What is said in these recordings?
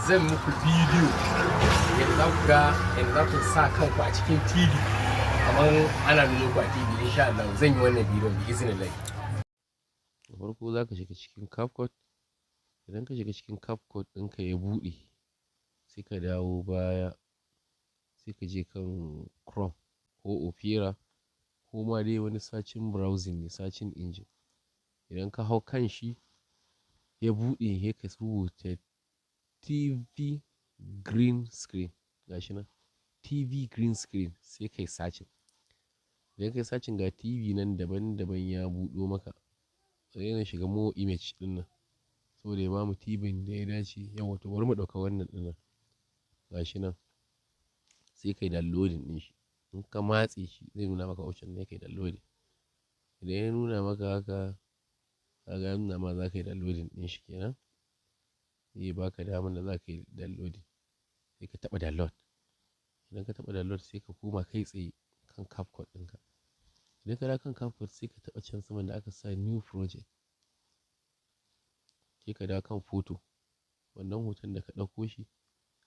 zan muku bidiyo yadda za ku ga yadda za ku sa kanku a cikin TV kamar ana nuna ku a TV. Insha Allah zan yi wannan bidiyon bi iznillah. Da farko za ka shiga cikin CapCut. Idan ka shiga cikin CapCut ɗinka ya buɗe, sai ka dawo baya, sai ka je kan Chrome ko Opera ko ma dai wani searching browsing ne, searching engine. Idan ka hau kan shi ya buɗe, sai ka rubuta TV green screen, gashi nan TV green screen, sai kai searching. Idan kai searching ga TV nan daban-daban ya buɗo maka, sai na shiga more image ɗin nan saboda ya bamu TV da ya dace. Yawa to bari mu ɗauka wannan ɗin nan, gashi nan sai kai downloading ɗin shi. In ka matse shi zai nuna maka option ne kai downloading. Idan ya nuna maka haka, kaga ya nuna ma za ka yi downloading ɗin shi kenan. Zai baka damar da za ka yi downloading, sai ka taɓa download. Idan ka taɓa download sai ka koma kai tsaye kan CapCut ɗinka. Idan ka dawo kan CapCut sai ka taɓa can saman da aka sa new project, sai ka dawo kan photo. Wannan hoton da ka ɗauko shi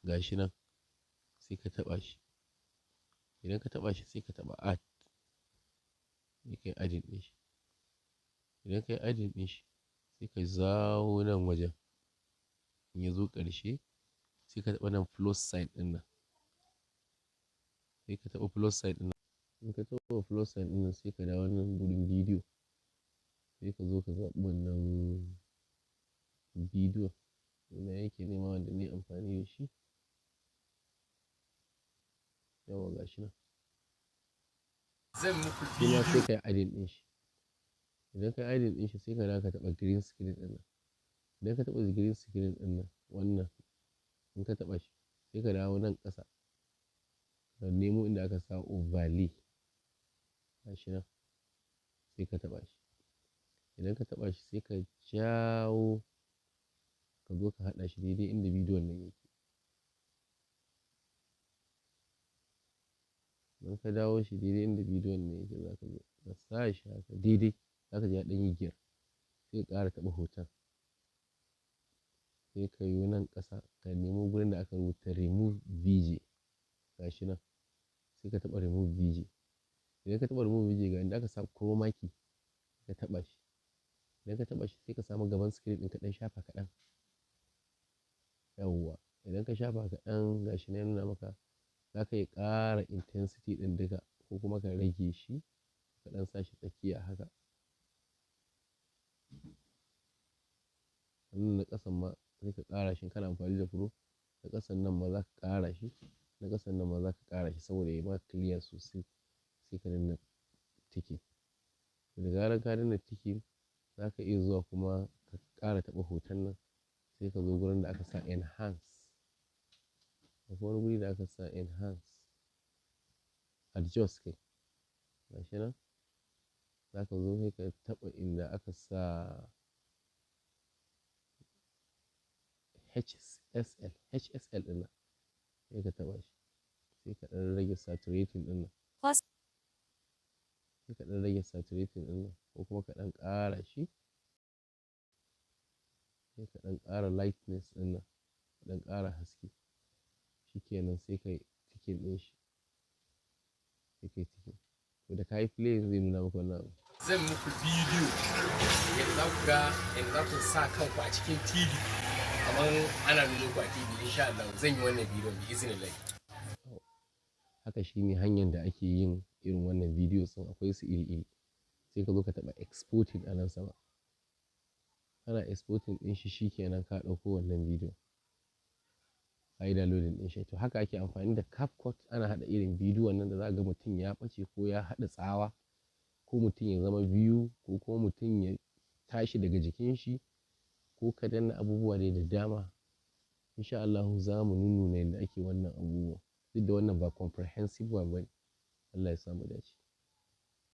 gashi nan, sai ka taɓa shi. Idan ka taɓa shi sai ka taɓa add, sai ka yi adding ɗin shi. Idan ka yi adding ɗin shi sai ka zawo nan wajen, in ya zo ƙarshe sai ka taɓa nan plus sign ɗin nan, sai ka taɓa plus sign ɗin nan. In ka taɓa plus sign ɗin nan sai ka dawo nan gurin bidiyo, sai ka zo ka zaɓi wannan bidiyo ina yake nema wanda ni amfani da shi. Yawa gashi nan. Zan muku Shi ma sai bidiyo. ka yi adding ɗin shi. Idan ka yi adding ɗin shi sai ka dawo ka taɓa green screen ɗin nan. Idan ka taɓa green screen ɗin nan, wannan in ka taɓa shi sai ka dawo nan ƙasa ka nemo inda aka sa overlay, gashi nan sai ka taɓa shi. Idan ka taɓa shi sai ka jawo ka zo ka haɗa shi daidai inda bidiyon nan yake. Idan ka dawo shi daidai inda bidiyon nan yake, za ka zo ka sa shi haka daidai, za ka ji ya ɗan yi gir, sai ka ƙara taɓa hoton. Sai ka yo nan ƙasa ka nemo gurin da aka rubuta remove VJ, gashi nan sai ka taɓa remove VJ. Idan ka taɓa remove VJ ga inda aka sa chroma key, ka taɓa shi. Idan ka taɓa shi sai ka samu gaban screen ɗin ka ɗan shafa kaɗan. Yawwa idan ka shafa kaɗan gashi nan ya nuna maka, za ka iya ƙara intensity ɗin duka ko kuma ka rage shi ka ɗan sa shi tsakiya haka. Wannan na ƙasan ma sai ka ƙara shi, kana amfani da Pro. Na ƙasan nan ma za ka ƙara shi, na ƙasan nan ma za ka ƙara shi saboda ya ma clear sosai. Sai ka danna ticking. Da zarar ka danna ticking za ka iya zuwa kuma ka ƙara taɓa hoton nan, sai ka zo gurin da aka sa enhance. Akwai wani guri da aka sa enhance, adjust kai, gashi nan. Za ka zo sai ka taɓa inda aka sa HSL ɗin nan, sai ka taɓa shi. Sai ka ɗan rage saturating ɗin nan. Sai ka ɗan rage saturating ɗin nan ko kuma ka ɗan ƙara shi. Sai ka ɗan ƙara lightness ɗin nan, ka ɗan ƙara haske. Shikenan sai ka yi ticking ɗin shi. Sai ka yi ticking. To da ka yi play zai nuna maka wannan abu. Zan muku bidiyo yadda za ku ga yadda za ku sa kanku a cikin TV kamar ana nuna ku a TV. Insha Allah zan yi wannan bidiyon bi iznillah. Haka shine hanyar da ake yin irin wannan bidiyo ɗin, akwai su iri-iri. Sai ka zo ka taɓa exporting a nan sama. Kana exporting ɗin shi shikenan ka ɗauko wannan bidiyo. Ka yi downloading ɗin shi. To haka ake amfani da CapCut. Ana haɗa irin bidiyon nan da za ga mutum ya ɓace ko ya haɗa tsawa, ko mutum ya zama biyu, ko kuma mutum ya tashi daga jikin shi, ko ka danna abubuwa dai da dama. Insha Allahu za mu nunnuna yadda ake wannan abubuwa. Duk da wannan ba comprehensive one bane. Allah ya sa mu dace.